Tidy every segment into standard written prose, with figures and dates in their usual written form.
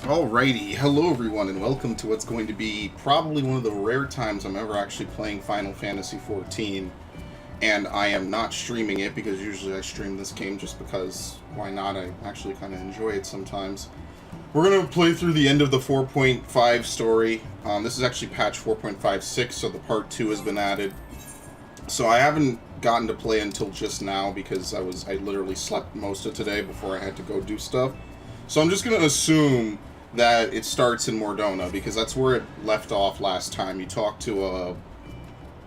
Alrighty, hello everyone, and welcome to what's going to be probably one of the rare times I'm ever actually playing Final Fantasy XIV, and I am not streaming it because usually I stream this game just because, why not, I actually kind of enjoy it sometimes. We're going to play through the end of the 4.5 story. This is actually patch 4.56, so the part 2 has been added. So I haven't gotten to play until just now because I literally slept most of today before I had to go do stuff. So I'm just going to assume that it starts in Mordona, because that's where it left off last time. You talked to,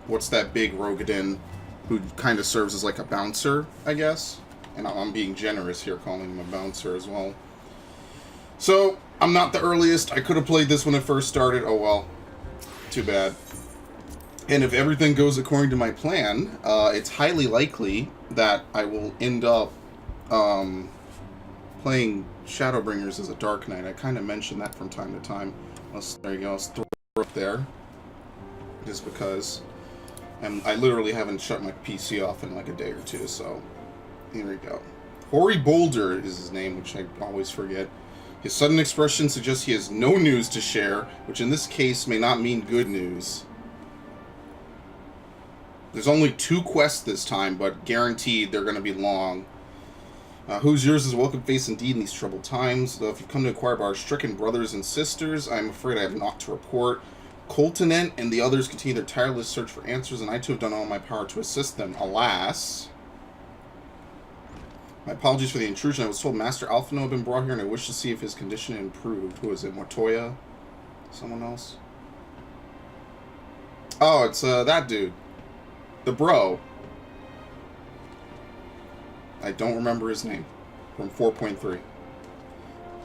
what's that big Rogadin, who kind of serves as like a bouncer, I guess? And I'm being generous here, calling him a bouncer as well. So, I'm not the earliest. I could have played this when it first started. Oh well. Too bad. And if everything goes according to my plan, it's highly likely that I will end up, playing Shadowbringers as a Dark Knight. I kind of mentioned that from time to time. There you go, let's throw it up there. Just because. And I literally haven't shut my PC off in like a day or two, so here we go. Hoary Boulder is his name, which I always forget. His sudden expression suggests he has no news to share, which in this case may not mean good news. There's only 2 quests this time, but guaranteed they're going to be long. Who's yours is a welcome face indeed in these troubled times. Though if you've come to inquire about our stricken brothers and sisters, I am afraid I have naught to report. Coltonent and the others continue their tireless search for answers, and I too have done all in my power to assist them. Alas. My apologies for the intrusion. I was told Master Alphino had been brought here, and I wish to see if his condition improved. Who is it? Mortoya? Someone else? Oh, it's that dude. The bro. I don't remember his name. From 4.3.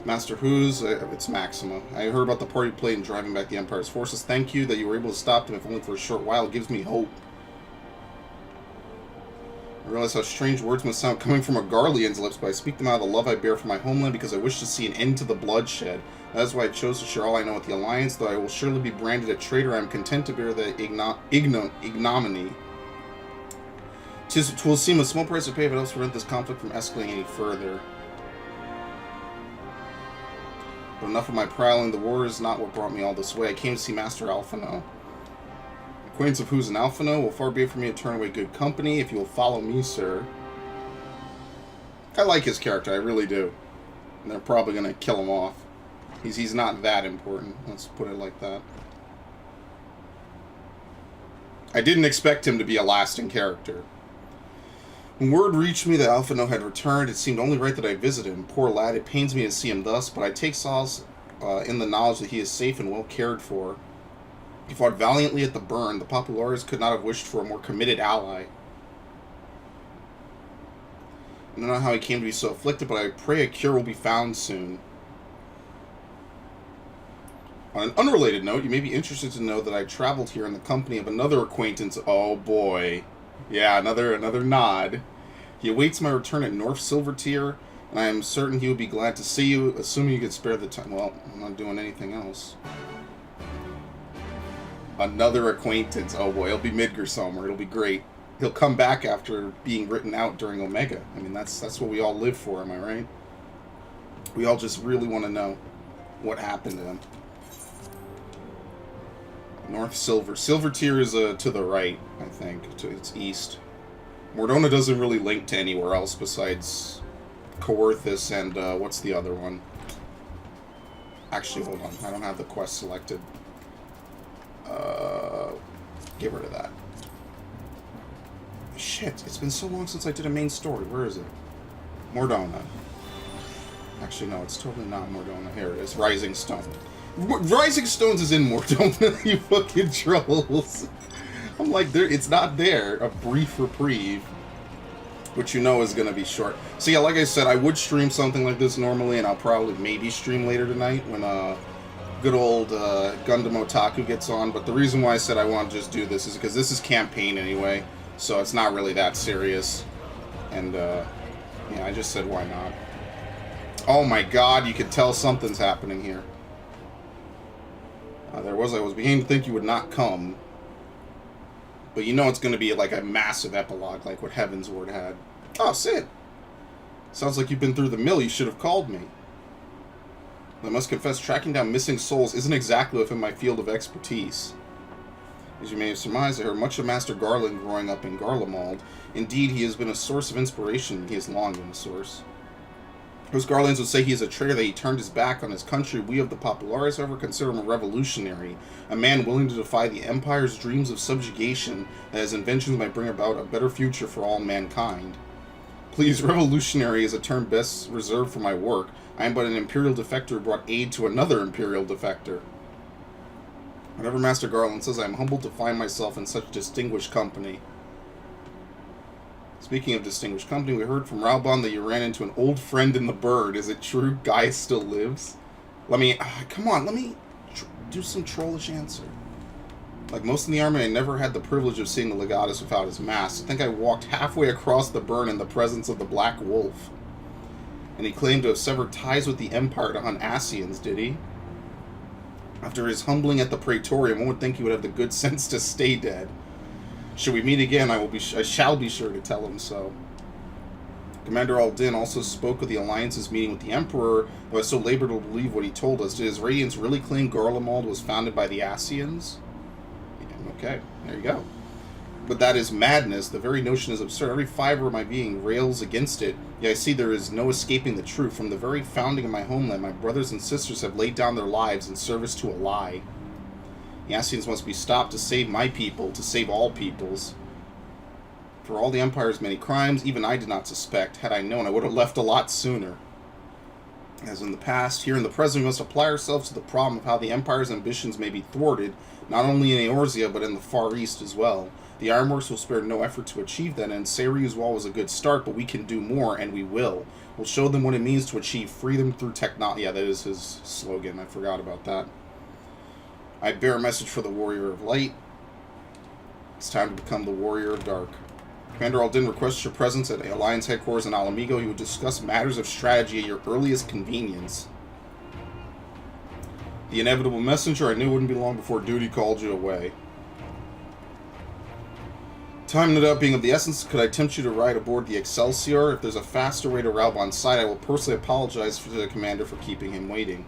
Master Who's, it's Maxima. I heard about the part you played in driving back the Empire's forces. Thank you that you were able to stop them, if only for a short while. It gives me hope. I realize how strange words must sound coming from a Garlean's lips, but I speak them out of the love I bear for my homeland because I wish to see an end to the bloodshed. That is why I chose to share all I know with the Alliance. Though I will surely be branded a traitor, I am content to bear the ignominy. Twill seem a small price to pay, but it helps prevent this conflict from escalating any further. But enough of my prowling. The war is not what brought me all this way. I came to see Master Alphino. Acquaintance of Who's an Alphino will far be it from me to turn away good company if you will follow me, sir. I like his character, I really do. And they're probably going to kill him off. He's not that important, let's put it like that. I didn't expect him to be a lasting character. When word reached me that Alphino had returned, it seemed only right that I visit him. Poor lad, it pains me to see him thus, but I take solace in the knowledge that he is safe and well cared for. He fought valiantly at the burn. The Populares could not have wished for a more committed ally. I don't know how he came to be so afflicted, but I pray a cure will be found soon. On an unrelated note, you may be interested to know that I traveled here in the company of another acquaintance. Oh boy. Yeah, another nod. He awaits my return at North Silvertier, and I am certain he will be glad to see you, assuming you could spare the time. Well, I'm not doing anything else. Another acquaintance. Oh boy, it'll be Midgar somewhere. It'll be great. He'll come back after being written out during Omega. I mean, that's what we all live for, am I right? We all just really want to know what happened to him. North Silvertier is to the right, I think. It's east. Mordona doesn't really link to anywhere else besides Coerthus and, what's the other one? Actually, hold on. I don't have the quest selected. Get rid of that. Shit, it's been so long since I did a main story. Where is it? Mordona. Actually, no, it's totally not Mordona. Here it is. Rising Stone. Rising Stones is in Mordona, you fucking trolls. I'm like, it's not there. A brief reprieve. Which you know is going to be short. So yeah, like I said, I would stream something like this normally, and I'll probably maybe stream later tonight when good old Gundam Otaku gets on. But the reason why I said I want to just do this is because this is campaign anyway. So it's not really that serious. And, yeah, I just said why not. Oh my god, you can tell something's happening here. I was beginning to think you would not come. But you know it's going to be like a massive epilogue, like what Heaven's Word had. Oh, Sid! Sounds like you've been through the mill. You should have called me. I must confess, tracking down missing souls isn't exactly within my field of expertise. As you may have surmised, I heard much of Master Garland growing up in Garlemald. Indeed, he has been a source of inspiration. He has long been a source. Most Garlands would say he is a traitor, that he turned his back on his country. We of the Populares, however, consider him a revolutionary, a man willing to defy the Empire's dreams of subjugation, that his inventions might bring about a better future for all mankind. Please, revolutionary is a term best reserved for my work. I am but an Imperial defector who brought aid to another Imperial defector. Whatever Master Garland says, I am humbled to find myself in such distinguished company. Speaking of distinguished company, we heard from Raubon that you ran into an old friend in the bird. Is it true Guy still lives? Come on, let me do some trollish answer. Like most in the army, I never had the privilege of seeing the Legatus without his mask. I think I walked halfway across the burn in the presence of the Black Wolf. And he claimed to have severed ties with the Empire to hunt Asians, did he? After his humbling at the Praetorium, one would think he would have the good sense to stay dead. Should we meet again, I shall be sure to tell him so. Commander Aldin also spoke of the Alliance's meeting with the Emperor, though I so labored to believe what he told us. Did his Radiance really claim Garlemald was founded by the Asians? Yeah, okay, there you go. But that is madness. The very notion is absurd. Every fiber of my being rails against it. Yet I see there is no escaping the truth. From the very founding of my homeland, my brothers and sisters have laid down their lives in service to a lie. The Asians must be stopped to save my people, to save all peoples. For all the Empire's many crimes, even I did not suspect. Had I known, I would have left a lot sooner. As in the past, here in the present, we must apply ourselves to the problem of how the Empire's ambitions may be thwarted, not only in Eorzea, but in the Far East as well. The Ironworks will spare no effort to achieve that, and Sayri's Wall was a good start, but we can do more, and we will. We'll show them what it means to achieve freedom through technology. Yeah, that is his slogan. I forgot about that. I bear a message for the Warrior of Light. It's time to become the Warrior of Dark. Commander Aldin requests your presence at Alliance headquarters in Alamigo. He will discuss matters of strategy at your earliest convenience. The inevitable messenger, I knew it wouldn't be long before duty called you away. Time no doubt being of the essence, could I tempt you to ride aboard the Excelsior? If there's a faster way to Raubon's side, I will personally apologize to the commander for keeping him waiting.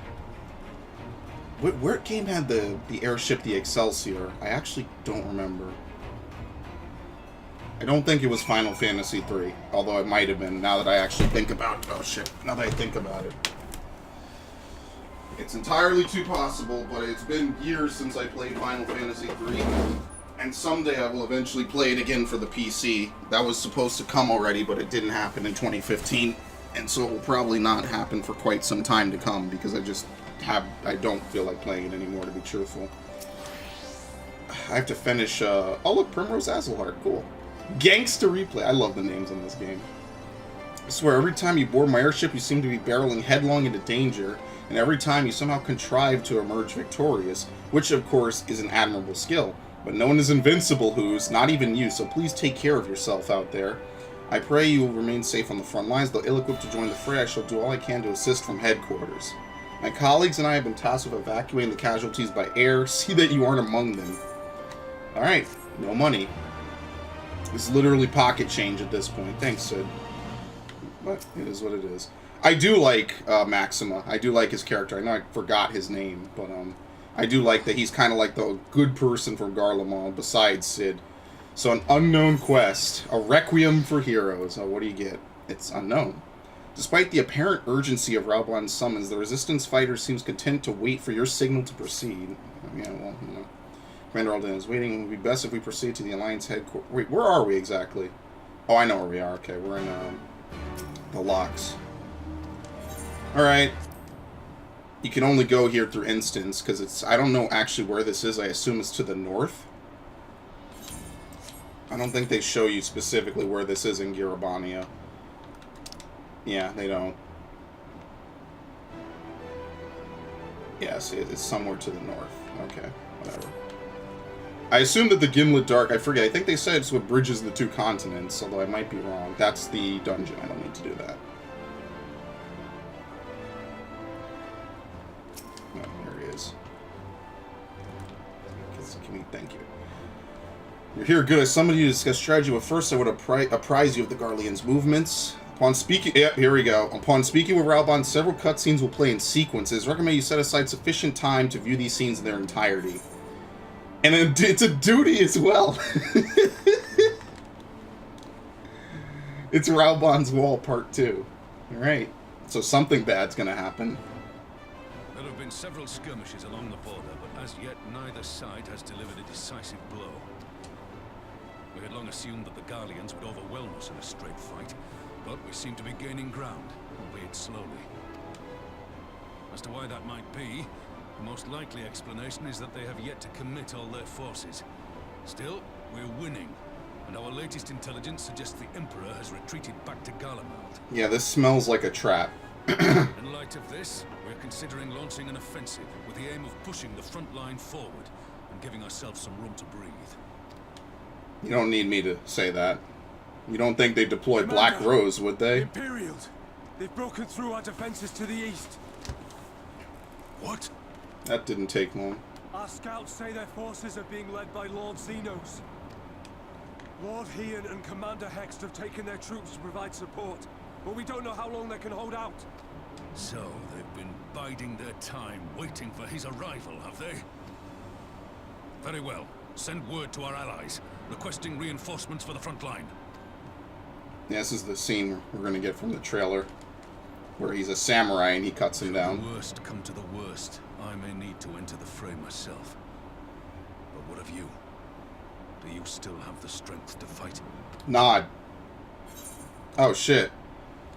What game had the airship, the Excelsior? I actually don't remember. I don't think it was Final Fantasy III, although it might have been, now that I actually think about it. Oh shit, now that I think about it. It's entirely too possible, but it's been years since I played Final Fantasy III, and someday I will eventually play it again for the PC. That was supposed to come already, but it didn't happen in 2015, and so it will probably not happen for quite some time to come, because I don't feel like playing it anymore, to be truthful. I have to finish, oh look, Primrose Azelhart, cool. Gangsta Replay, I love the names on this game. I swear, every time you board my airship, you seem to be barreling headlong into danger, and every time you somehow contrive to emerge victorious, which of course is an admirable skill. But no one is invincible, Who's, not even you, so please take care of yourself out there. I pray you will remain safe on the front lines, though ill-equipped to join the fray, I shall do all I can to assist from headquarters. My colleagues and I have been tasked with evacuating the casualties by air. See that you aren't among them. Alright, no money. It's literally pocket change at this point. Thanks, Sid. But it is what it is. I do like Maxima. I do like his character. I know I forgot his name, but I do like that he's kind of like the good person from Garlemald besides Sid. So an unknown quest. A Requiem for Heroes. Oh, what do you get? It's unknown. Despite the apparent urgency of Raubon's summons, the Resistance fighter seems content to wait for your signal to proceed. Yeah, well, you know. Commander Aldin is waiting. It would be best if we proceed to the Alliance headquarters. Wait, where are we exactly? Oh, I know where we are. Okay, we're in the locks. Alright. You can only go here through instance, because it's... I don't know actually where this is. I assume it's to the north. I don't think they show you specifically where this is in Garabania. Yeah, they don't. Yeah, see, it's somewhere to the north. Okay, whatever. I assume that the Gimlet Dark, I forget, I think they said it's what bridges the two continents, although I might be wrong. That's the dungeon, I don't need to do that. Oh, there he is. Thank you. You're here, good. I summoned you to discuss strategy, but first I would apprise you of the Garlean's movements. Upon speaking... Yep, here we go. Upon speaking with Raubon, several cutscenes will play in sequences. Recommend you set aside sufficient time to view these scenes in their entirety. And it's a duty as well. It's Raubon's Wall Part 2. Alright. So something bad's gonna happen. There have been several skirmishes along the border, but as yet neither side has delivered a decisive blow. We had long assumed that the Garleans would overwhelm us in a straight fight, but we seem to be gaining ground, albeit slowly. As to why that might be, the most likely explanation is that they have yet to commit all their forces. Still, we're winning, and our latest intelligence suggests the Emperor has retreated back to Garlemald. Yeah, this smells like a trap. In light of this, we're considering launching an offensive with the aim of pushing the front line forward and giving ourselves some room to breathe. You don't need me to say that. You don't think they'd deploy Black Rose, would they? Imperials! They've broken through our defenses to the east. What? That didn't take long. Our scouts say their forces are being led by Lord Xenos. Lord Heian and Commander Hext have taken their troops to provide support, but we don't know how long they can hold out. So, they've been biding their time, waiting for his arrival, have they? Very well. Send word to our allies, requesting reinforcements for the front line. Yeah, this is the scene we're going to get from the trailer, where he's a samurai and he cuts him down. Should the worst come to the worst, I may need to enter the fray myself. But what of you? Do you still have the strength to fight? Nod. Oh shit.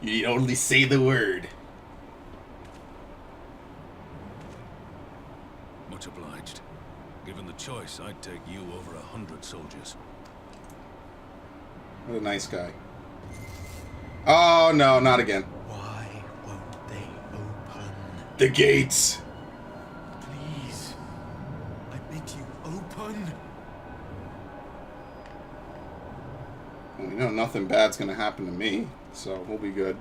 You need only say the word. Much obliged. Given the choice, I'd take you over 100 soldiers. What a nice guy. Oh no, not again. Why won't they open? The gates. Please, I bid you open. Well, you know nothing bad's gonna happen to me, so we'll be good.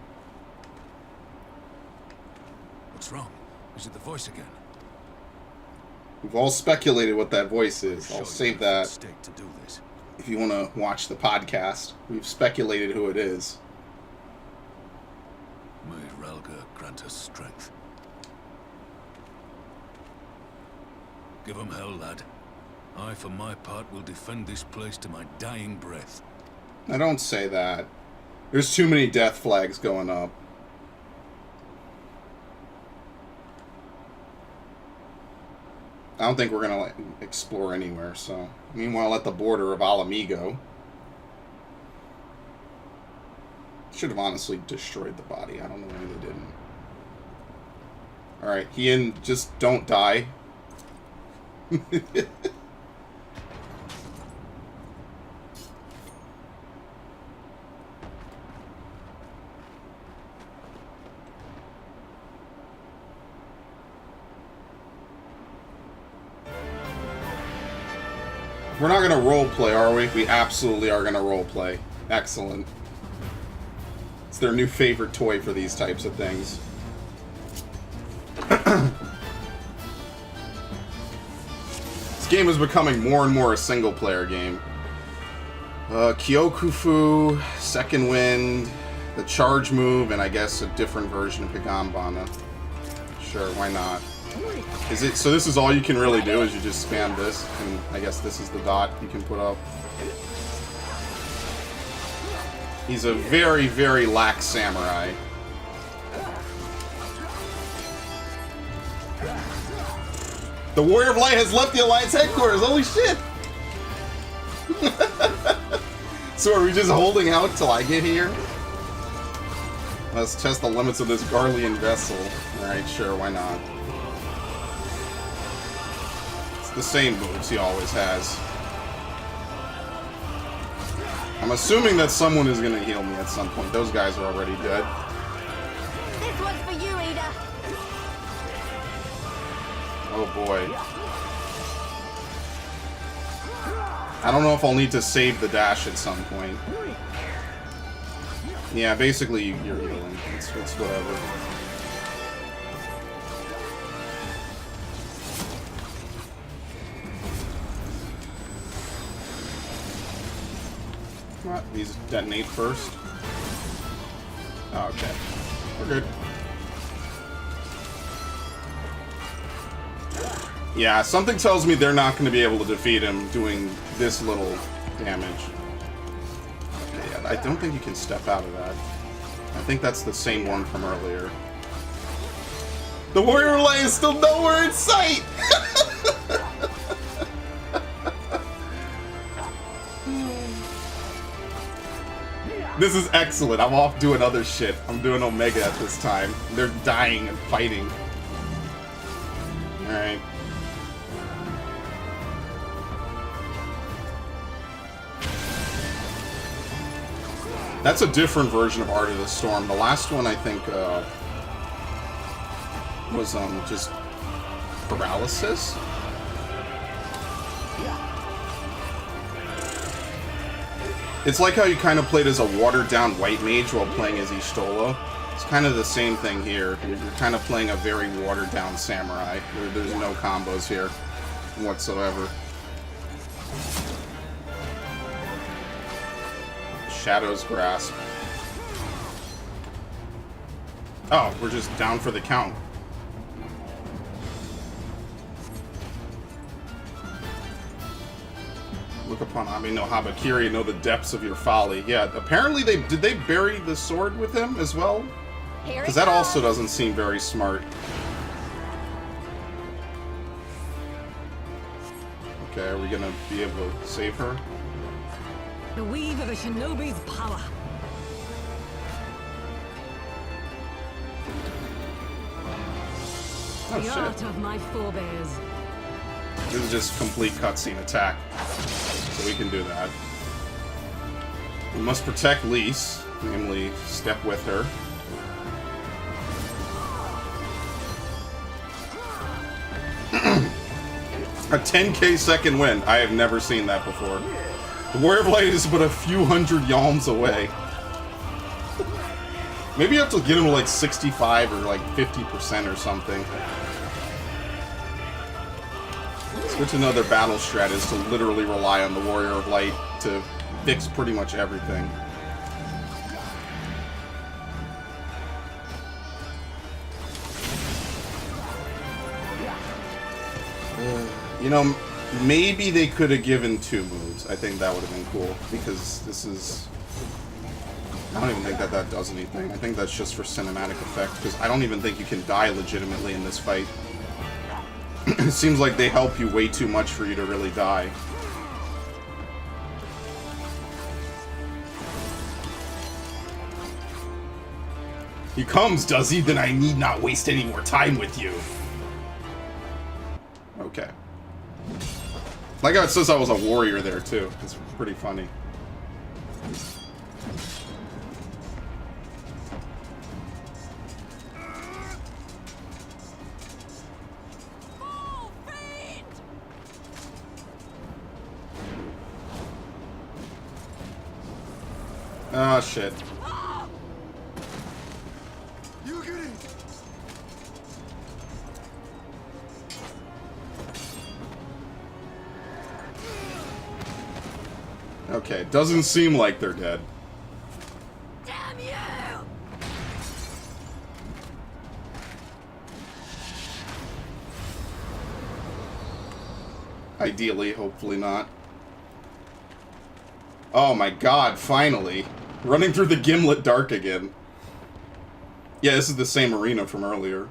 What's wrong? Is it the voice again? We've all speculated what that voice is. I'll save that To do this. if you want to watch the podcast. We've speculated who it is. May Ralga grant us strength. Give 'em hell, lad. I, for my part, will defend this place to my dying breath. I don't say that. There's too many death flags going up. I don't think we're going to explore anywhere, so... Meanwhile, at the border of Alamigo... Should have honestly destroyed the body. I don't know why they didn't. Alright, Heian, just don't die. We're not going to roleplay, are we? We absolutely are going to roleplay. Excellent. It's their new favorite toy for these types of things. This game is becoming more and more a single-player game. Kyokufu, Second Wind, the Charge Move, and I guess a different version of Higambana. Sure, why not? Is it so? This is all you can really do, is you just spam this, and I guess this is the dot you can put up. He's a very, very lax samurai. The Warrior of Light has left the Alliance headquarters. Holy shit! So are we just holding out till I get here? Let's test the limits of this Garlean vessel. Alright, sure, why not? It's the same moves he always has. I'm assuming that someone is going to heal me at some point. Those guys are already dead. This one's for you, Ada. Oh boy. I don't know if I'll need to save the dash at some point. Yeah, basically you're healing. It's whatever. What? These detonate first. Oh, okay. We're good. Yeah, something tells me they're not going to be able to defeat him doing this little damage. Yeah, I don't think you can step out of that. I think that's the same one from earlier. The warrior light is still nowhere in sight! This is excellent. I'm off doing other shit. I'm doing Omega at this time. They're dying and fighting. Alright. That's a different version of Art of the Storm. The last one, I think, was just paralysis. It's like how you kind of played as a watered-down white mage while playing as Y'shtola. It's kind of the same thing here. You're kind of playing a very watered-down samurai. There's no combos here whatsoever. Shadow's Grasp. Oh, we're just down for the count. Look upon Ami no Habakiri, know the depths of your folly. Yeah, apparently did they bury the sword with him as well? Because that also doesn't seem very smart. Okay, are we gonna be able to save her? The weave of a shinobi's power. Oh, The shit. art of my forebears. This is just complete cutscene attack. So we can do that. We must protect Lise, namely, step with her. A 10k second win. I have never seen that before. The Warrior of Light is but a few hundred yalms away. Maybe you have to get him to like 65 or like 50% or something. It's good to know their battle strat is to literally rely on the Warrior of Light to fix pretty much everything. You know, maybe they could have given 2 moves. I think that would have been cool, because this is... I don't even think that does anything. I think that's just for cinematic effect, because I don't even think you can die legitimately in this fight. It seems like they help you way too much for you to really die. He comes, does he? Then I need not waste any more time with you. Okay. Like how it says I was a warrior there, too. It's pretty funny. Oh, shit. You get it. Okay, doesn't seem like they're dead. Damn you! Ideally, hopefully not. Oh my god, finally. Running through the Gimlet Dark again. Yeah, this is the same arena from earlier.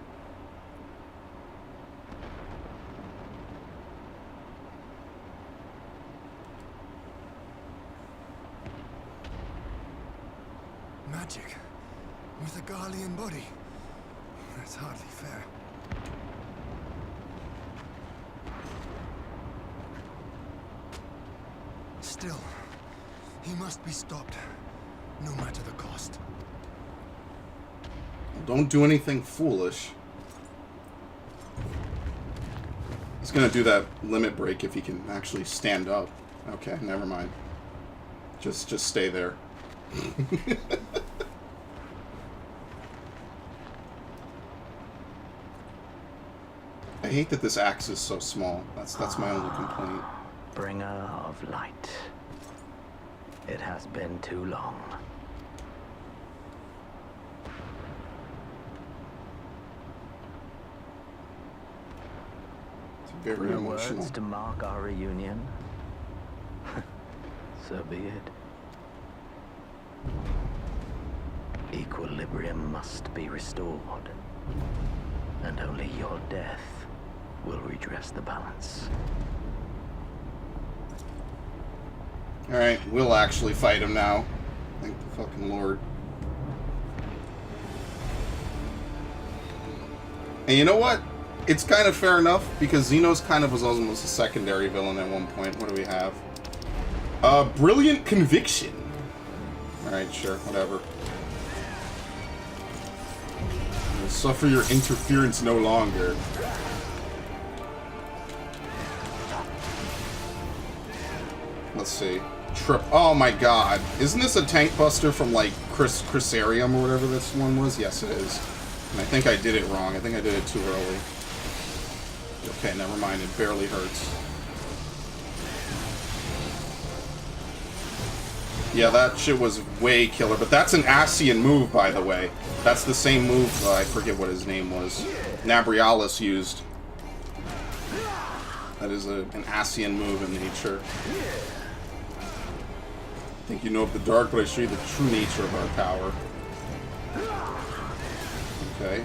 Magic with a Garlean body. That's hardly fair. Still, he must be stopped, no matter the cost. Don't do anything foolish. He's gonna do that limit break if he can actually stand up. Okay, never mind. Just stay there. I hate that this axe is so small. That's my only complaint. Bringer of light. It has been too long. Very True emotional. words to mark our reunion. So be it. Equilibrium must be restored, and only your death will redress the balance. Alright, we'll actually fight him now. Thank the fucking Lord. And you know what? It's kind of fair enough, because Xenos kind of was almost a secondary villain at one point. What do we have? Brilliant Conviction. Alright, sure, whatever. You'll suffer your interference no longer. Let's see. Oh my god. Isn't this a tank buster from, like, Chrysarium or whatever this one was? Yes, it is. And I think I did it wrong. I think I did it too early. Okay, never mind. It barely hurts. Yeah, that shit was way killer. But that's an Asian move, by the way. That's the same move, I forget what his name was, Nabrialis used. That is an Asian move in nature. I think you know of the dark, but I show you the true nature of our power. Okay.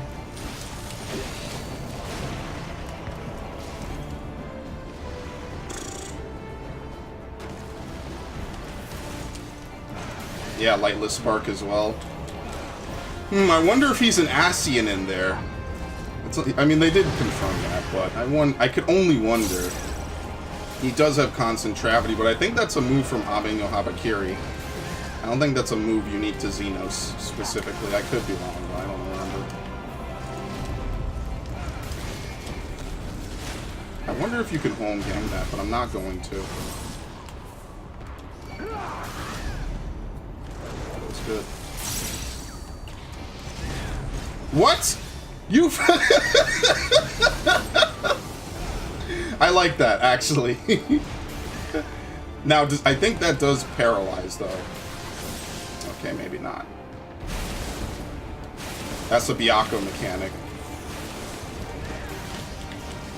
Yeah, Lightless Spark as well. I wonder if he's an Asian in there. I mean, they did confirm that, but I could only wonder. He does have constant gravity, but I think that's a move from Abe no Habakiri. I don't think that's a move unique to Xenos specifically. I could be wrong, but I don't remember. I wonder if you can home gang that, but I'm not going to. That was good. What? You... I like that, actually. Now, I think that does paralyze, though. Okay, maybe not. That's a Byakko mechanic.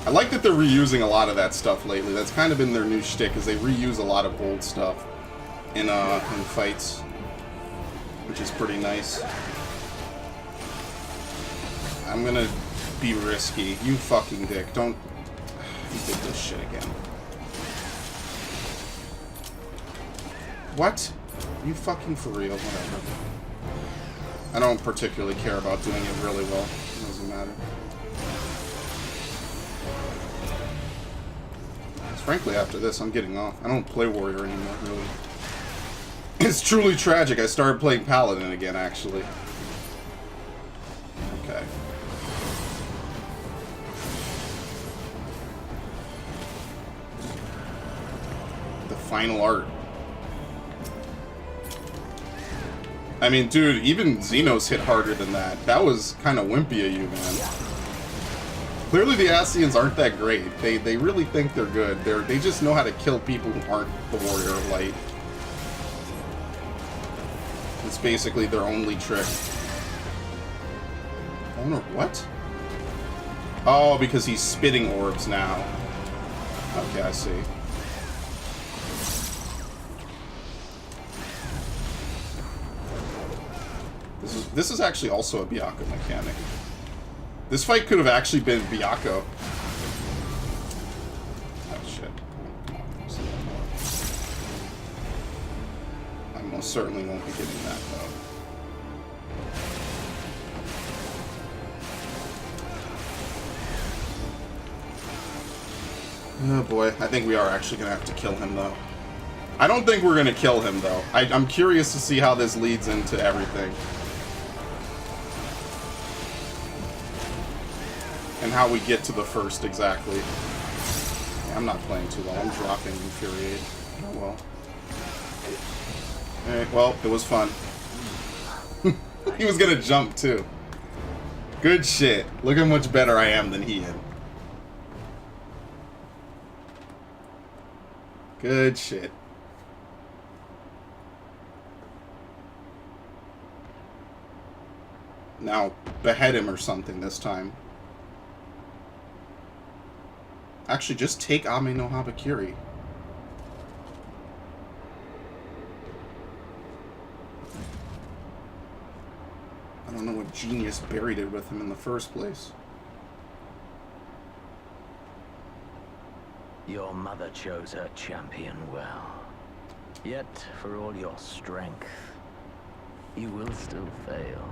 I like that they're reusing a lot of that stuff lately. That's kind of been their new shtick, is they reuse a lot of old stuff in fights, which is pretty nice. I'm gonna be risky. You fucking dick. Don't... You did this shit again. What? You fucking for real? Whatever. I don't particularly care about doing it really well. It doesn't matter. Frankly, after this, I'm getting off. I don't play Warrior anymore, really. It's truly tragic. I started playing Paladin again, actually. Okay. The final art. I mean, dude, even Xenos hit harder than that. That was kind of wimpy of you, man. Clearly the Asians aren't that great. They really think they're good. They just know how to kill people who aren't the Warrior of Light. It's basically their only trick. I wonder what? Oh, because he's spitting orbs now. Okay, I see. This is actually also a Byakko mechanic. This fight could have actually been Byakko. Oh shit. Come on. I most certainly won't be getting that though. Oh boy, I think we are actually gonna have to kill him though. I don't think we're gonna kill him though. I'm curious to see how this leads into everything. And how we get to the first exactly. Yeah, I'm not playing too well. I'm dropping Infuriate. Oh well. Alright, well, it was fun. He was gonna jump too. Good shit. Look how much better I am than he is. Good shit. Now, behead him or something this time. Actually, just take Ame no Habakiri. I don't know what genius buried it with him in the first place. Your mother chose her champion well. Yet, for all your strength, you will still fail.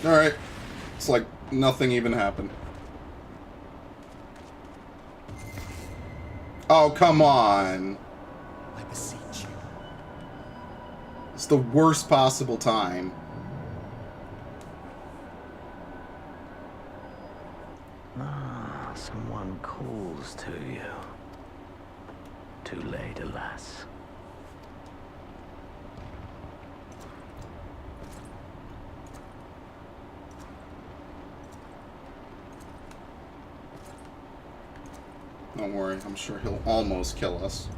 Alright. It's like nothing even happened. Oh, come on. I beseech you. It's the worst possible time. Ah, someone calls to you. Too late, alas. Don't worry, I'm sure he'll almost kill us.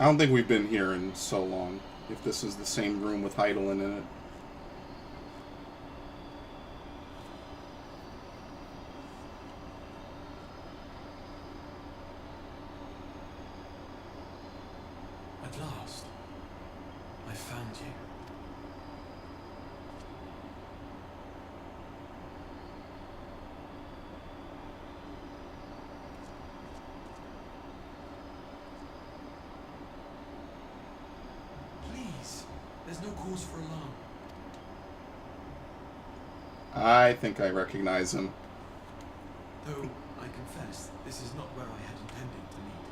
I don't think we've been here in so long, if this is the same room with Heidelin in it. At last, I found you. Please, there's no cause for alarm. I think I recognize him. Though, I confess, this is not where I had intended to meet.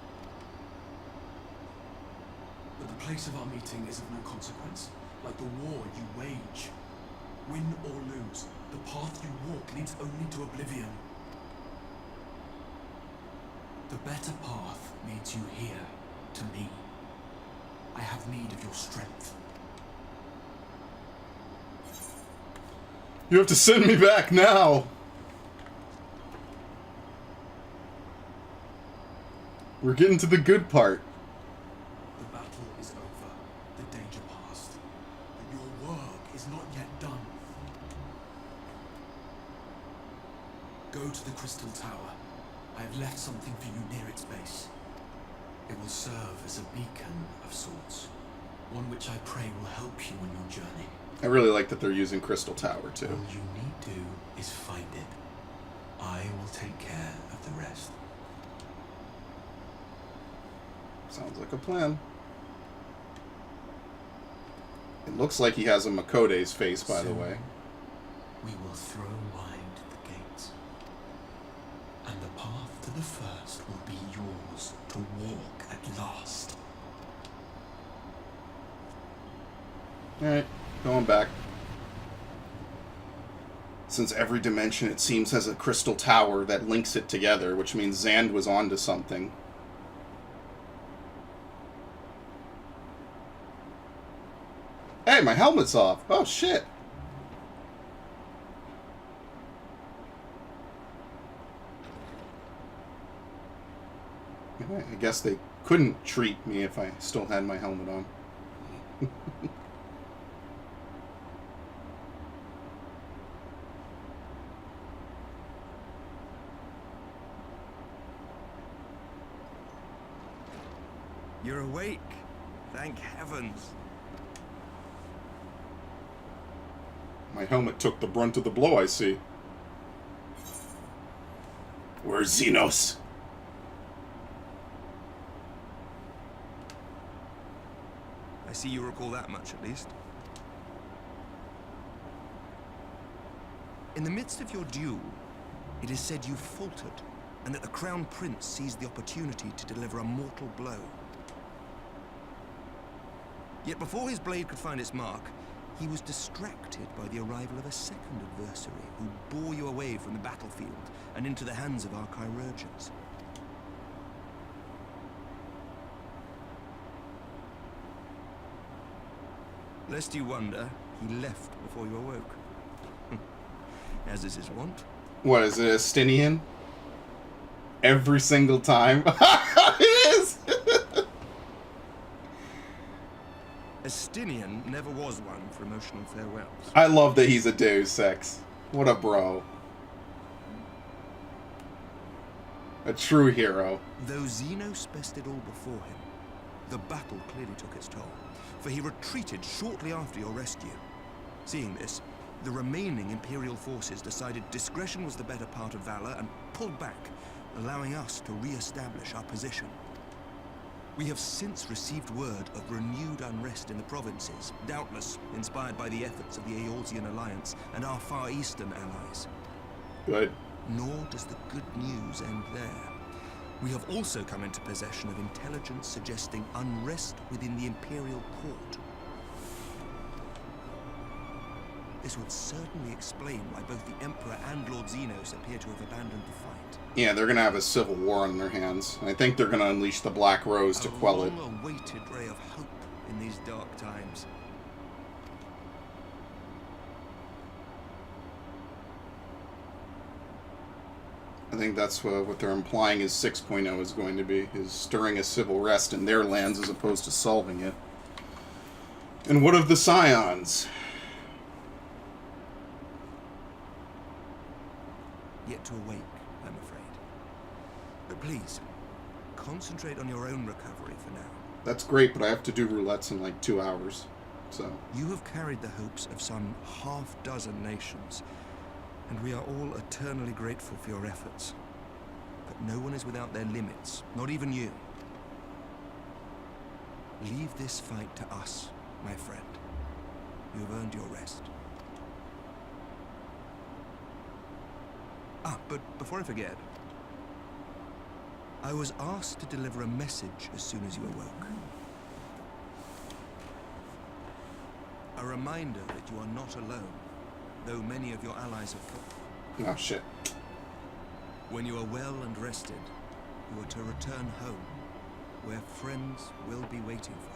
But the place of our meeting is of no consequence, like the war you wage. Win or lose, the path you walk leads only to oblivion. The better path leads you here, to me. I have need of your strength. You have to send me back now! We're getting to the good part. The battle is over, the danger past. But your work is not yet done. Go to the Crystal Tower. I have left something for you near its base. It will serve as a beacon of sorts. One which I pray will help you on your journey. I really like that they're using Crystal Tower, too. All you need do is find it. I will take care of the rest. Sounds like a plan. It looks like he has a Makote's face, by the Soon, way. We will throw wide the gates. And the path to the first will be yours to walk at last. Alright, going back. Since every dimension, it seems, has a crystal tower that links it together, which means Zand was onto something. Hey, my helmet's off! Oh, shit! I guess they couldn't treat me if I still had my helmet on. You're awake. Thank heavens. My helmet took the brunt of the blow, I see. Where's Xenos? I see you recall that much, at least. In the midst of your duel, it is said you faltered, and that the Crown Prince seized the opportunity to deliver a mortal blow. Yet before his blade could find its mark, he was distracted by the arrival of a second adversary who bore you away from the battlefield and into the hands of our chirurgeons. Lest you wonder, he left before you awoke. As is his wont. What is it, Estinian? Every single time? It is! Estinian never was one for emotional farewells. I love that he's a Deus Ex. What a bro. A true hero. Though Xenos bested all before him, the battle clearly took its toll, for he retreated shortly after your rescue. Seeing this, the remaining Imperial forces decided discretion was the better part of valor and pulled back, allowing us to re-establish our position. We have since received word of renewed unrest in the provinces, doubtless inspired by the efforts of the Eorzean Alliance and our Far Eastern allies. Good. Nor does the good news end there. We have also come into possession of intelligence suggesting unrest within the Imperial court. This would certainly explain why both the Emperor and Lord Xenos appear to have abandoned the fight. Yeah, they're gonna have a civil war on their hands. I think they're gonna unleash the Black Rose to quell it. A long-awaited ray of hope in these dark times. I think that's what they're implying is 6.0 is going to be, is stirring a civil rest in their lands as opposed to solving it. And what of the Scions? Yet to awake, I'm afraid. But please, concentrate on your own recovery for now. That's great, but I have to do roulettes in like 2 hours, so... You have carried the hopes of some half-dozen nations, and we are all eternally grateful for your efforts. But no one is without their limits, not even you. Leave this fight to us, my friend. You have earned your rest. But before I forget, I was asked to deliver a message as soon as you awoke. A reminder that you are not alone, though many of your allies have fought. Oh, shit. When you are well and rested, you are to return home, where friends will be waiting for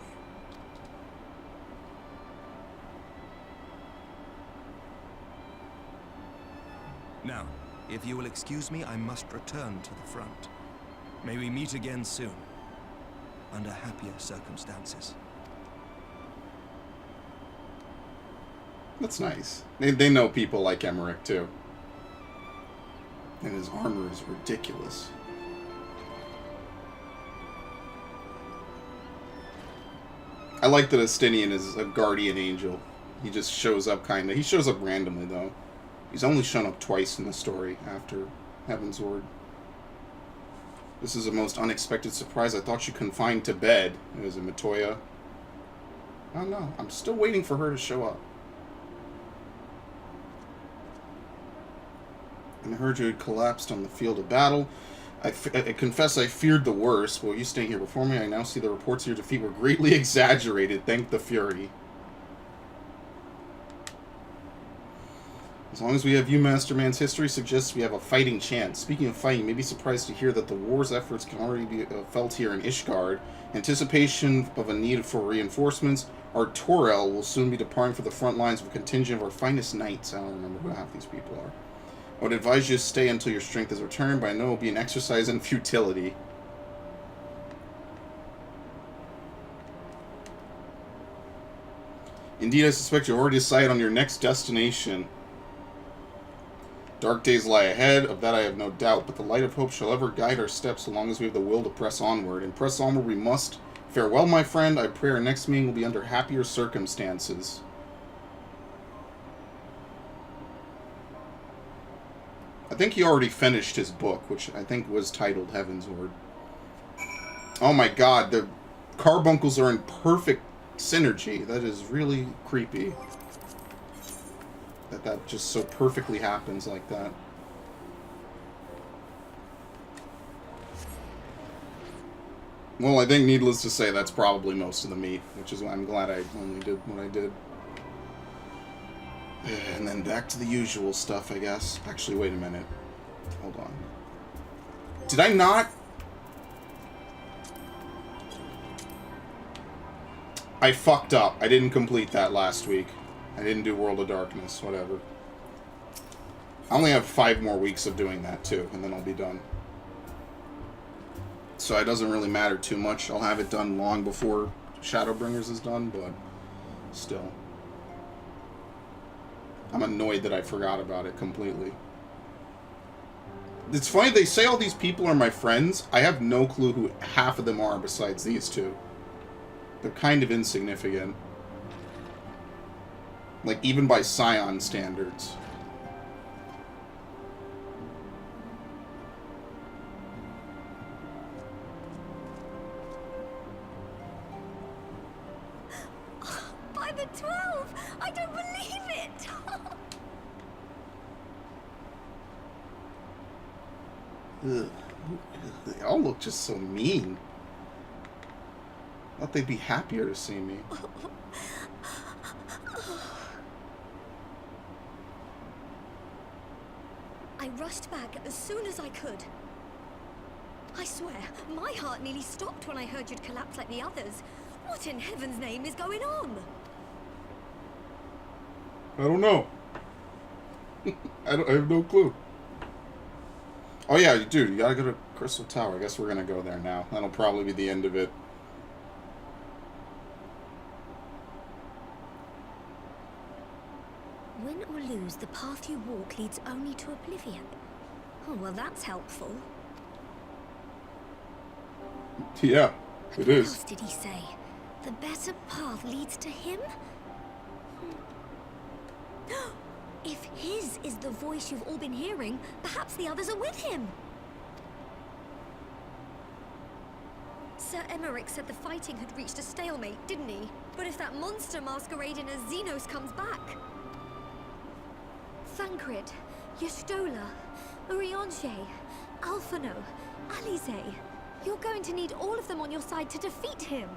you. Now, if you will excuse me, I must return to the front. May we meet again soon, under happier circumstances. That's nice. They know people like Emmerich, too. And his armor is ridiculous. I like that Estinian is a guardian angel. He just shows up, kinda. He shows up randomly, though. He's only shown up twice in the story after Heaven's Ward. This is a most unexpected surprise. I thought you confined to bed. Is it Matoya? I don't know. I'm still waiting for her to show up. And I heard you had collapsed on the field of battle. I confess I feared the worst. Well, you staying here before me, I now see the reports of your defeat were greatly exaggerated. Thank the Fury. As long as we have you, Masterman's history suggests we have a fighting chance. Speaking of fighting, you may be surprised to hear that the war's efforts can already be felt here in Ishgard. Anticipation of a need for reinforcements. Our Torel will soon be departing for the front lines with a contingent of our finest knights. I don't remember who half these people are. I would advise you to stay until your strength is returned, but I know it will be an exercise in futility. Indeed, I suspect you already decided on your next destination. Dark days lie ahead, of that I have no doubt, but the light of hope shall ever guide our steps so long as we have the will to press onward. And press onward we must. Farewell, my friend. I pray our next meeting will be under happier circumstances. I think he already finished his book, which I think was titled Heaven's Ward. Oh my god, the carbuncles are in perfect synergy. That is really creepy. That just so perfectly happens like that. Well, I think needless to say, that's probably most of the meat, which is why I'm glad I only did what I did. And then back to the usual stuff, I guess. Actually, wait a minute. Hold on. Did I not? I fucked up. I didn't complete that last week. I didn't do World of Darkness, whatever. I only have 5 more weeks of doing that, too, and then I'll be done. So it doesn't really matter too much. I'll have it done long before Shadowbringers is done, but still. I'm annoyed that I forgot about it completely. It's funny, they say all these people are my friends. I have no clue who half of them are besides these two. They're kind of insignificant. Like, even by Scion standards. By the 12! I don't believe it! Ugh. They all look just so mean. Thought they'd be happier to see me. I rushed back as soon as I could. I swear, my heart nearly stopped when I heard you'd collapse like the others. What in heaven's name is going on? I don't know. I have no clue. Oh yeah, dude, you gotta go to Crystal Tower. I guess we're gonna go there now. That'll probably be the end of it. Win or lose, the path you walk leads only to oblivion. Oh, well, that's helpful. Yeah, it What is. else did he say? The better path leads to him? If his is the voice you've all been hearing, perhaps the others are with him. Sir Emmerich said the fighting had reached a stalemate, didn't he? But if that monster masquerading as Xenos comes back... Thancred, Yestola, Urianger, Alphano, Alize. You're going to need all of them on your side to defeat him.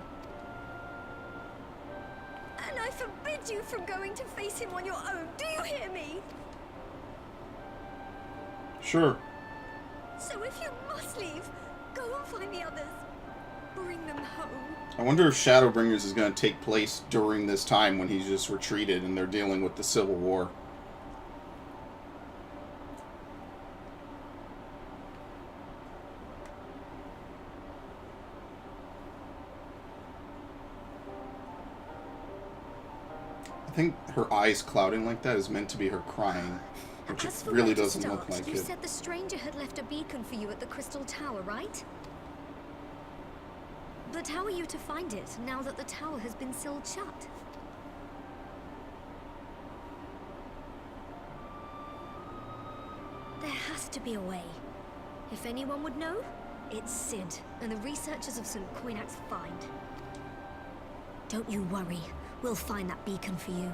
And I forbid you from going to face him on your own. Do you hear me? Sure. So if you must leave, go and find the others. Bring them home. I wonder if Shadowbringers is gonna take place during this time when he's just retreated and they're dealing with the Civil War. I think her eyes clouding like that is meant to be her crying, which As it for really where to doesn't start, look like you it. said the stranger had left a beacon for you at the Crystal Tower, right? But how are you to find it now that the tower has been sealed shut? There has to be a way. If anyone would know, it's Sid and the researchers of St. Coinac's find. Don't you worry. We'll find that beacon for you.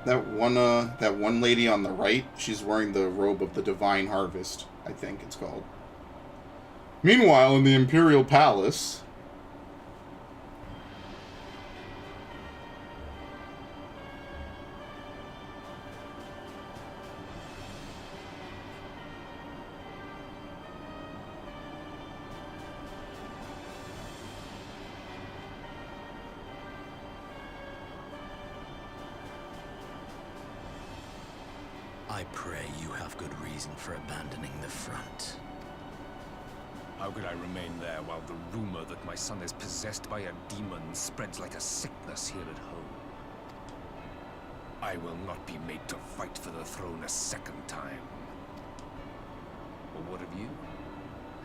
That one lady on the right, she's wearing the robe of the Divine Harvest, I think it's called. Meanwhile, in the Imperial Palace... I pray you have good reason for abandoning the front. How could I remain there while the rumor that my son is possessed by a demon spreads like a sickness here at home? I will not be made to fight for the throne a second time. Or what of you?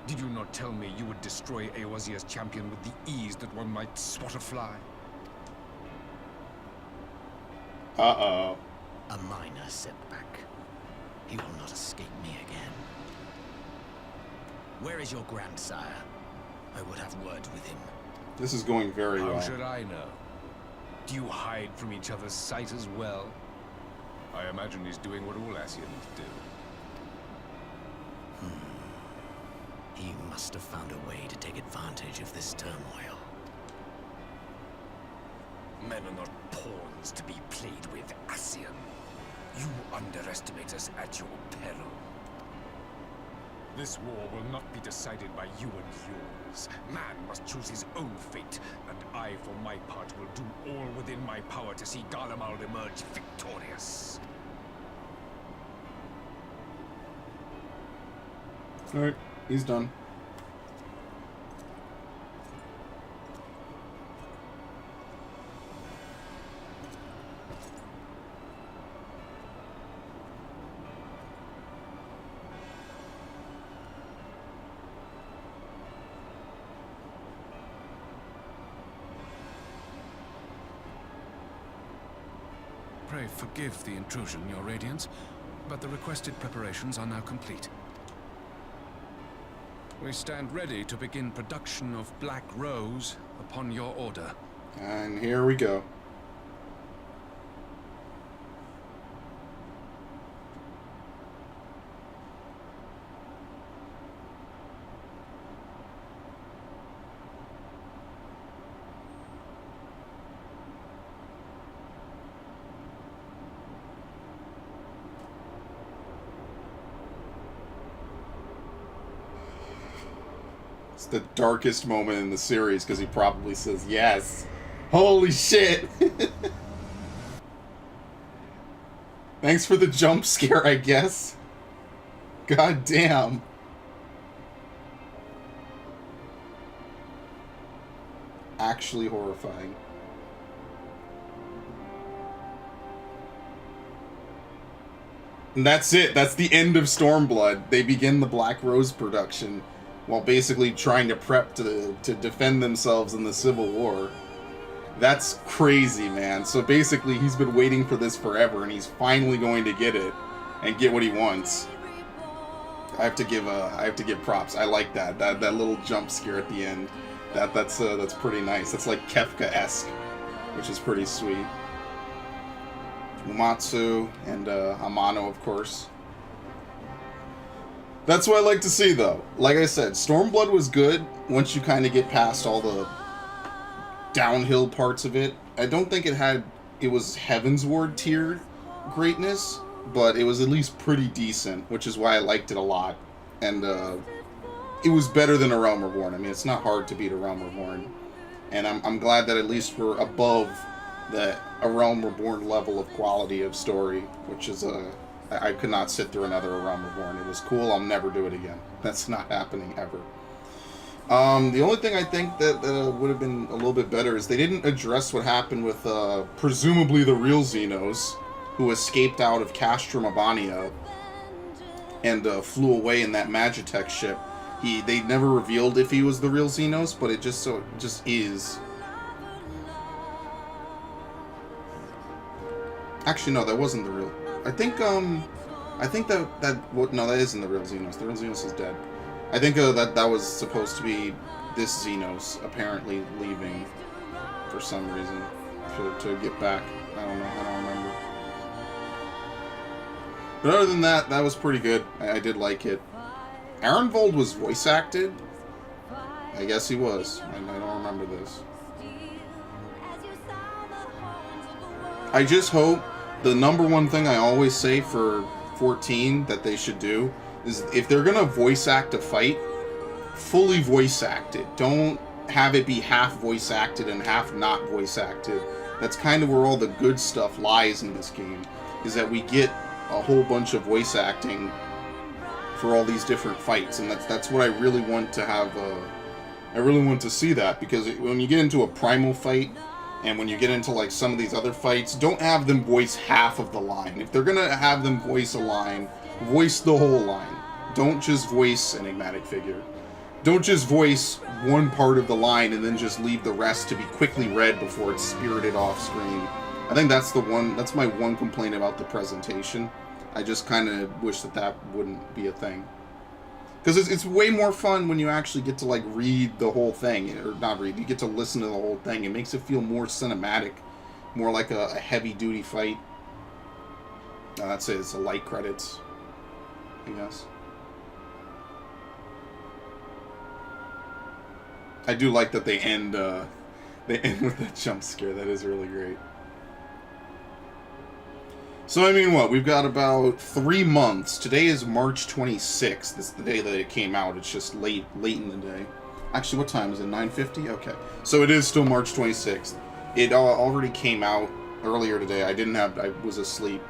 Did you not tell me you would destroy Eorzea's champion with the ease that one might swat a fly? Uh-oh. A minor setback. He will not escape me again. Where is your grandsire? I would have word with him. This is going very How well. should I know? Do you hide from each other's sight as well? I imagine he's doing what all Ascians do. He must have found a way to take advantage of this turmoil. Men are not pawns to be played with, Ascian. You underestimate us at your peril. This war will not be decided by you and yours. Man must choose his own fate, and I, for my part, will do all within my power to see Garlemald emerge victorious. Alright, he's done. Pray forgive the intrusion, Your Radiance, but the requested preparations are now complete. We stand ready to begin production of Black Rose upon your order. And here we go. It's the darkest moment in the series because he probably says yes. Holy shit! Thanks for the jump scare, I guess. God damn. Actually horrifying. And that's it. That's the end of Stormblood. They begin the Black Rose production while basically trying to prep to defend themselves in the Civil War. That's crazy, man. So basically, he's been waiting for this forever, and he's finally going to get it and get what he wants. I have to give props. I like that little jump scare at the end. That's pretty nice. That's like Kefka-esque, which is pretty sweet. Umatsu and Amano, of course. That's what I like to see, though. Like I said, Stormblood was good once you kind of get past all the downhill parts of it. I don't think it was Heavensward tier greatness, but it was at least pretty decent, which is why I liked it a lot. And it was better than A Realm Reborn. I mean, it's not hard to beat A Realm Reborn. And I'm glad that at least we're above the A Realm Reborn level of quality of story, which is I could not sit through another A Realm Reborn. It was cool. I'll never do it again. That's not happening ever. The only thing I think that would have been a little bit better is they didn't address what happened with presumably the real Xenos, who escaped out of Castrum Abania and flew away in that Magitech ship. They never revealed if he was the real Xenos, but it just is. Actually, no, that wasn't the real. I think that isn't the real Xenos. The real Xenos is dead. I think that was supposed to be this Xenos apparently leaving for some reason to get back. I don't know. I don't remember. But other than that, that was pretty good. I did like it. Arenvold was voice acted. I guess he was. I don't remember this. I just hope the number one thing I always say for 14 that they should do is if they're gonna voice act a fight, fully voice act it. Don't have it be half voice acted and half not voice acted. That's kind of where all the good stuff lies in this game, is that we get a whole bunch of voice acting for all these different fights, and that's what I really want to have. I really want to see that, because when you get into a primal fight, and when you get into like some of these other fights, don't have them voice half of the line. If they're gonna have them voice a line, voice the whole line. Don't just voice Enigmatic Figure. Don't just voice one part of the line and then just leave the rest to be quickly read before it's spirited off screen. I think that's my one complaint about the presentation. I just kind of wish that wouldn't be a thing. Because it's way more fun when you actually get to like read the whole thing, or not read, you get to listen to the whole thing. It makes it feel more cinematic, more like a heavy-duty fight. That's it, it's the light credits, I guess. I do like that they end with that jump scare. That is really great. So, I mean, what? We've got about 3 months. Today is March 26th. This is the day that it came out. It's just late in the day. Actually, what time is it? 9:50? Okay. So it is still March 26th. It already came out earlier today. I was asleep.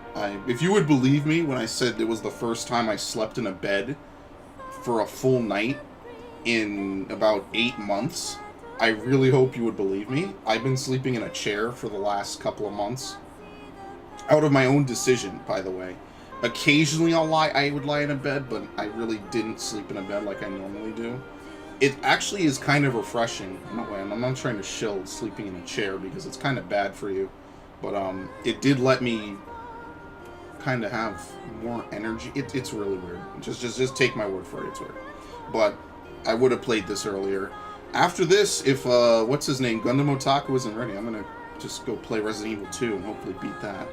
If you would believe me when I said it was the first time I slept in a bed for a full night in about 8 months, I really hope you would believe me. I've been sleeping in a chair for the last couple of months. Out of my own decision, by the way. Occasionally I would lie in a bed, but I really didn't sleep in a bed like I normally do. It actually is kind of refreshing in a way. I'm not trying to shill sleeping in a chair because it's kind of bad for you. But it did let me kind of have more energy. It's really weird. Just take my word for it. It's weird. But I would have played this earlier. After this, if what's his name, Gundam Otaku isn't ready, I'm gonna just go play Resident Evil 2 and hopefully beat that.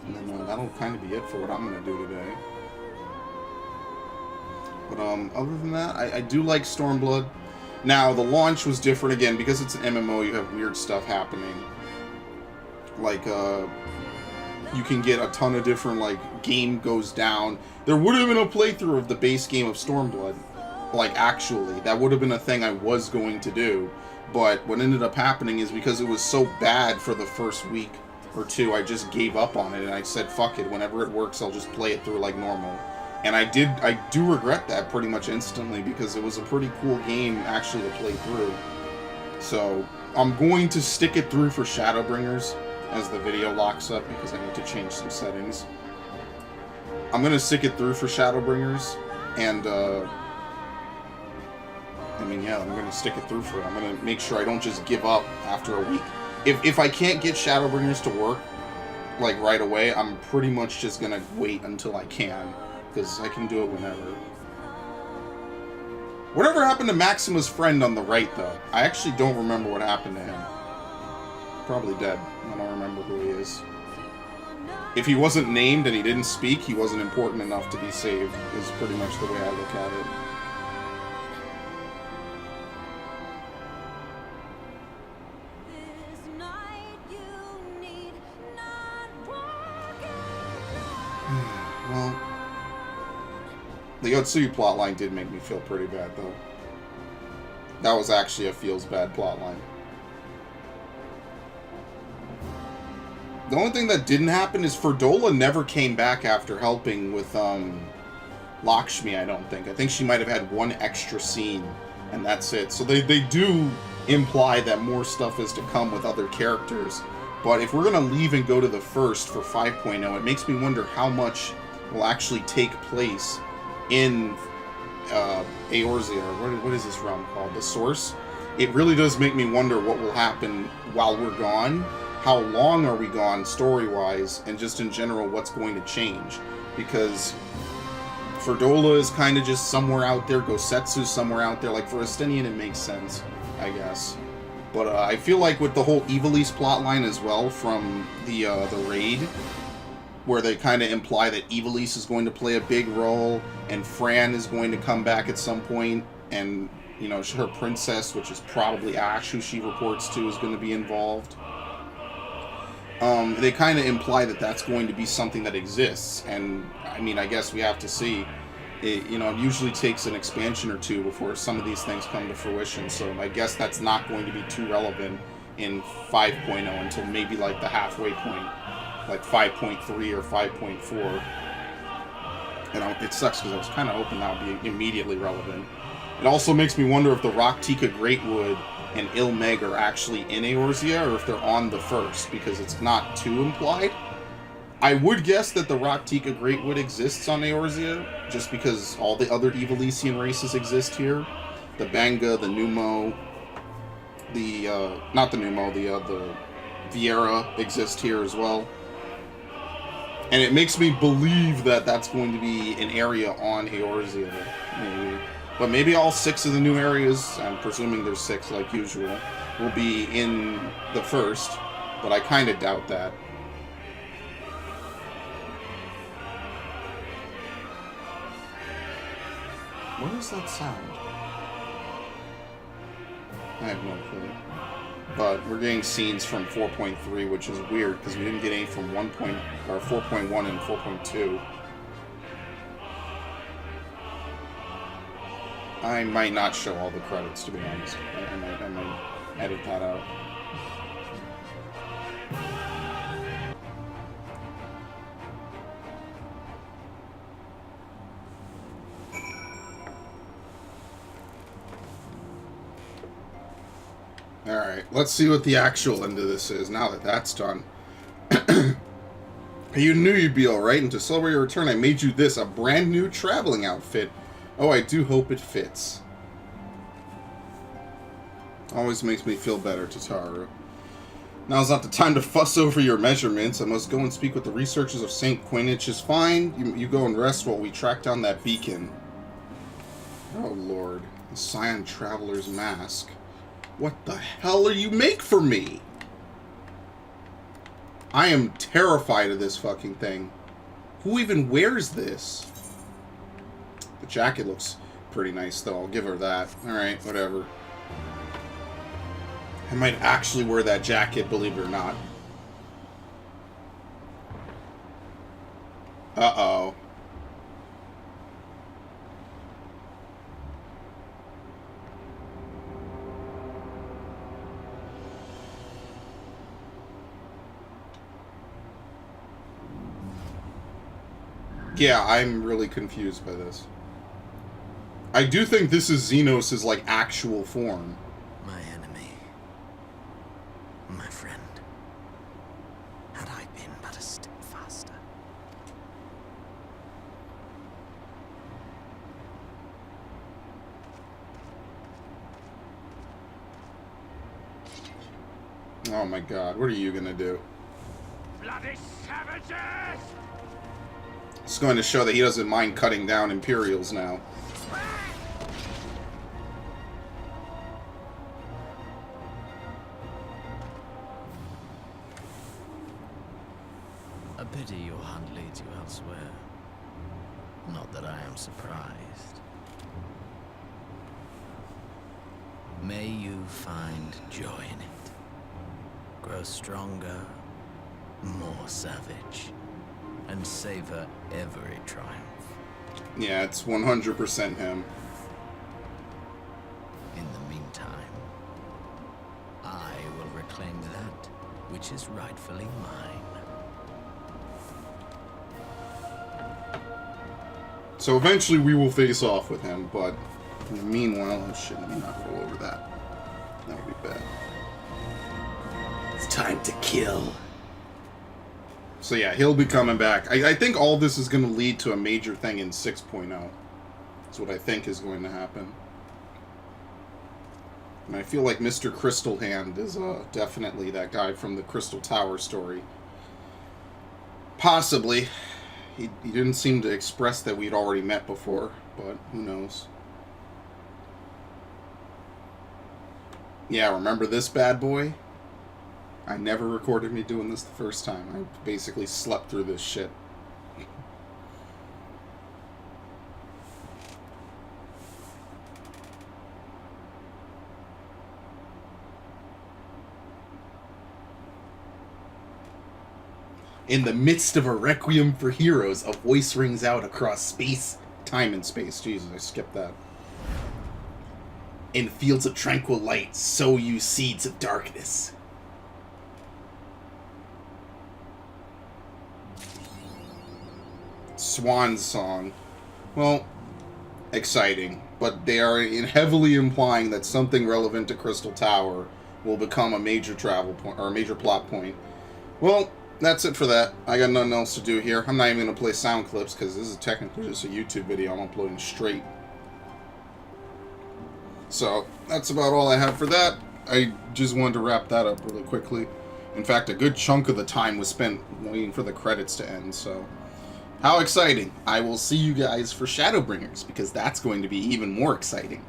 And then that'll kind of be it for what I'm going to do today. But other than that, I do like Stormblood. Now, the launch was different again. Because it's an MMO, you have weird stuff happening. Like, you can get a ton of different, like, game goes down. There would have been a playthrough of the base game of Stormblood. Like, actually. That would have been a thing I was going to do. But what ended up happening is because it was so bad for the first week or two, I just gave up on it, and I said, fuck it, whenever it works, I'll just play it through like normal. And I do regret that pretty much instantly, because it was a pretty cool game, actually, to play through. So, I'm going to stick it through for Shadowbringers, as the video locks up, because I need to change some settings. I'm going to stick it through for Shadowbringers, and, I mean, yeah, I'm going to stick it through for it. I'm going to make sure I don't just give up after a week. If I can't get Shadowbringers to work, like, right away, I'm pretty much just gonna wait until I can, because I can do it whenever. Whatever happened to Maxima's friend on the right, though? I actually don't remember what happened to him. Probably dead. I don't remember who he is. If he wasn't named and he didn't speak, he wasn't important enough to be saved, is pretty much the way I look at it. Well, the Yotsuyu plotline did make me feel pretty bad, though. That was actually a feels bad plotline. The only thing that didn't happen is Ferdola never came back after helping with Lakshmi, I don't think. I think she might have had one extra scene, and that's it. So they do imply that more stuff is to come with other characters. But if we're going to leave and go to the first for 5.0, it makes me wonder how much will actually take place in Eorzea. What is this realm called? The Source? It really does make me wonder what will happen while we're gone. How long are we gone story-wise, and just in general, what's going to change? Because Ferdola is kind of just somewhere out there. Gosetsu's somewhere out there. Like, for Estinian, it makes sense, I guess. But I feel like with the whole Ivalice plotline as well from the raid, where they kind of imply that Ivalice is going to play a big role, and Fran is going to come back at some point, and, you know, her princess, which is probably Ash, who she reports to, is going to be involved. They kind of imply that that's going to be something that exists, and, I mean, I guess we have to see. It usually takes an expansion or two before some of these things come to fruition, so I guess that's not going to be too relevant in 5.0 until maybe like the halfway point, like 5.3 or 5.4. And it sucks because I was kind of hoping that would be immediately relevant. It also makes me wonder if the Raktika Greatwood and Ilmeg are actually in Eorzea, or if they're on the first, because it's not too implied. I would guess that the Raktika Greatwood exists on Eorzea, just because all the other Evilesian races exist here. The Banga, the Numo, not the Numo, the Viera exist here as well. And it makes me believe that that's going to be an area on Eorzea, maybe. But maybe all 6 of the new areas, I'm presuming there's 6 like usual, will be in the first, but I kind of doubt that. What is that sound? I have no clue. But we're getting scenes from 4.3, which is weird because we didn't get any from 4.1 and 4.2. I might not show all the credits, to be honest. I might edit that out. Alright, let's see what the actual end of this is, now that that's done. You knew you'd be alright, and to celebrate your return, I made you this, a brand new traveling outfit. Oh, I do hope it fits. Always makes me feel better, Tataru. Now's not the time to fuss over your measurements. I must go and speak with the researchers of St. Quinnitch. Is fine. You go and rest while we track down that beacon. Oh, Lord. The Scion Traveler's Mask. What the hell are you make for me? I am terrified of this fucking thing. Who even wears this? The jacket looks pretty nice, though. I'll give her that. Alright, whatever. I might actually wear that jacket, believe it or not. Uh-oh. Yeah, I'm really confused by this. I do think this is Xenos' like actual form. My enemy. My friend. Had I been but a step faster. Oh my god, what are you gonna do? Bloody savages! It's going to show that he doesn't mind cutting down Imperials now. A pity your hunt leads you elsewhere. Not that I am surprised. May you find joy in it. Grow stronger, more savage, and savor every triumph. Yeah, it's 100% him. In the meantime, I will reclaim that which is rightfully mine. So eventually we will face off with him, but in the meanwhile, oh shit, let me not roll over that. That would be bad. It's time to kill. So yeah, he'll be coming back. I think all this is going to lead to a major thing in 6.0. That's what I think is going to happen. And I feel like Mr. Crystal Hand is definitely that guy from the Crystal Tower story. Possibly. He didn't seem to express that we'd already met before, but who knows. Yeah, remember this bad boy? I never recorded me doing this the first time. I basically slept through this shit. In the midst of a requiem for heroes, a voice rings out across space, time and space. Jesus, I skipped that. In fields of tranquil light, sow you seeds of darkness. Swan song. Well, exciting, but they are heavily implying that something relevant to Crystal Tower will become a major travel point or a major plot point. Well, that's it for that. I got nothing else to do here. I'm not even going to play sound clips because this is technically just a YouTube video I'm uploading straight. So, that's about all I have for that. I just wanted to wrap that up really quickly. In fact, a good chunk of the time was spent waiting for the credits to end, so... How exciting. I will see you guys for Shadowbringers, because that's going to be even more exciting.